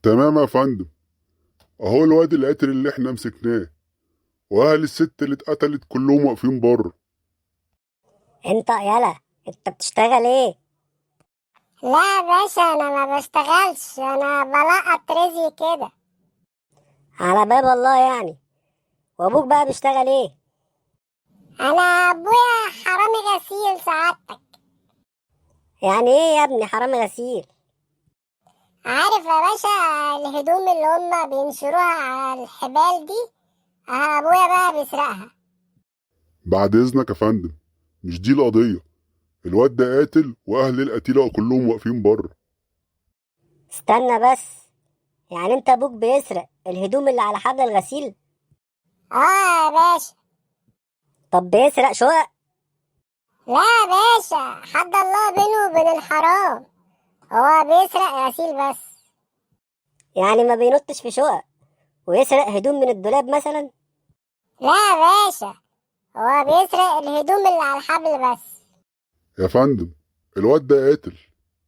تمام يا فندم. اهو الواد القاتل اللي احنا مسكناه، واهل الست اللي اتقتلت كلهم واقفين بره. انت يالا، انت بتشتغل ايه؟ لا يا باشا، انا ما بشتغلش، انا بلقط رزقي كده. على باب الله يعني. وابوك بقى بيشتغل ايه؟ انا ابويا حرامي غسيل سعادتك. يعني ايه يا ابني حرامي غسيل؟ عارف يا باشا الهدوم اللي هما بينشروها على الحبال دي؟ ابويا بقى بيسرقها. بعد اذنك يا فندم، مش دي القضيه. الواد ده قاتل واهل القتيله كلهم واقفين بره. استنى بس. يعني انت ابوك بيسرق الهدوم اللي على حبل الغسيل؟ اه يا باشا. طب بيسرق شقق؟ لا يا باشا، حد الله بينه وبين الحرام. هو بيسرق غسيل بس. يعني ما بينطش في شقق ويسرق هدوم من الدولاب مثلا؟ لا يا باشا، هو بيسرق الهدوم اللي على الحبل بس. يا فندم، الواد ده قاتل،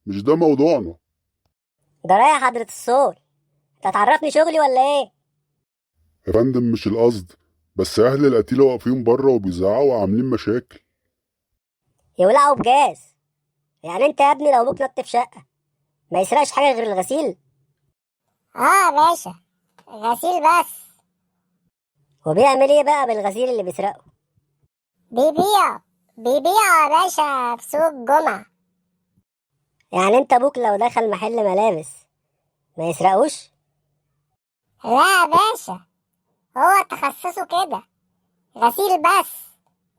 مش ده موضوعنا. ده رايح حضرة الصول. انت هتعرفني شغلي ولا ايه؟ يا فندم مش القصد، بس اهل القتيله واقفين بره وبيزعقوا وعاملين مشاكل. يولعوا بجاز. يعني انت يا ابني لو ابوك نط في شقة ما يسرقش حاجة غير الغسيل؟ اه يا باشا، غسيل بس. وبيعمل ايه بقى بالغسيل اللي بيسرقه؟ بيبيع يا باشا في سوق الجمعة. يعني انت ابوك لو دخل محل ملابس ما يسرقوش؟ لا يا باشا، هو تخصصه كده، غسيل بس.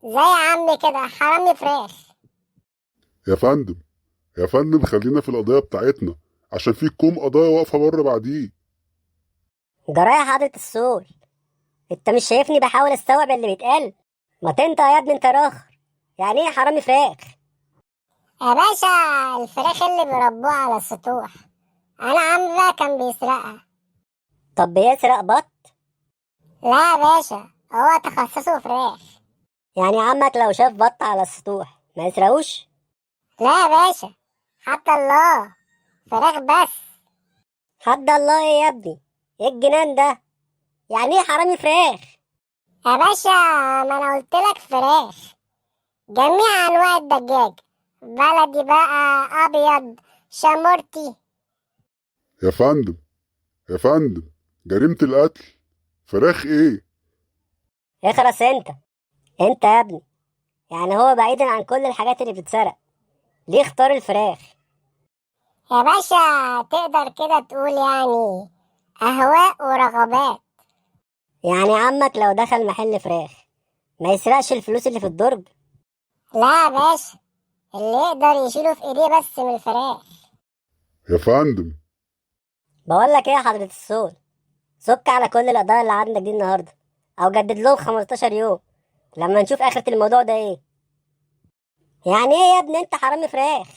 زي عمي كده حرامي فراخ. يا فندم، يا فندم خلينا في القضيه بتاعتنا، عشان في كوم قضايا واقفه بره بعديه. ده رايح حضرة الصول. انت مش شايفني بحاول استوعب اللي بيتقال؟ ما تنطق يا ابني انت راخر. يعني ايه حرامي فراخ؟ يا باشا، الفراخ اللي بيربوها على السطوح، انا عمي بقى كان بيسرقها. طب بيسرق بط؟ لا يا باشا، هو تخصصه فراخ. يعني عمك لو شاف بط على السطوح ما يسرقوش؟ لا يا باشا، حتى الله، فراخ بس. حد الله ايه يا ابني؟ ايه الجنان ده؟ يعني ايه حرامي فراخ؟ يا باشا، ما انا قلت لك فراخ، جميع انواع الدجاج، بلدي بقى، ابيض، شامورتي. يا فندم، يا فندم، جريمه القتل، فراخ ايه؟ اخرس انت يا ابني. يعني هو بعيدا عن كل الحاجات اللي بتتسرق ليه اختار الفراخ؟ يا باشا، تقدر كده تقول يعني اهواء ورغبات. يعني عمك لو دخل محل فراخ ما يسرقش الفلوس اللي في الدرج؟ لا يا باشا، اللي يقدر يشيله في ايديه بس من الفراخ. يا فندم. بقول لك ايه يا حضرة الصول، سك على كل القضايا اللي عندك دي النهارده، او جدد لهم 15 يوم لما نشوف اخرة الموضوع ده ايه. يعني ايه يا ابني انت حرامي فراخ؟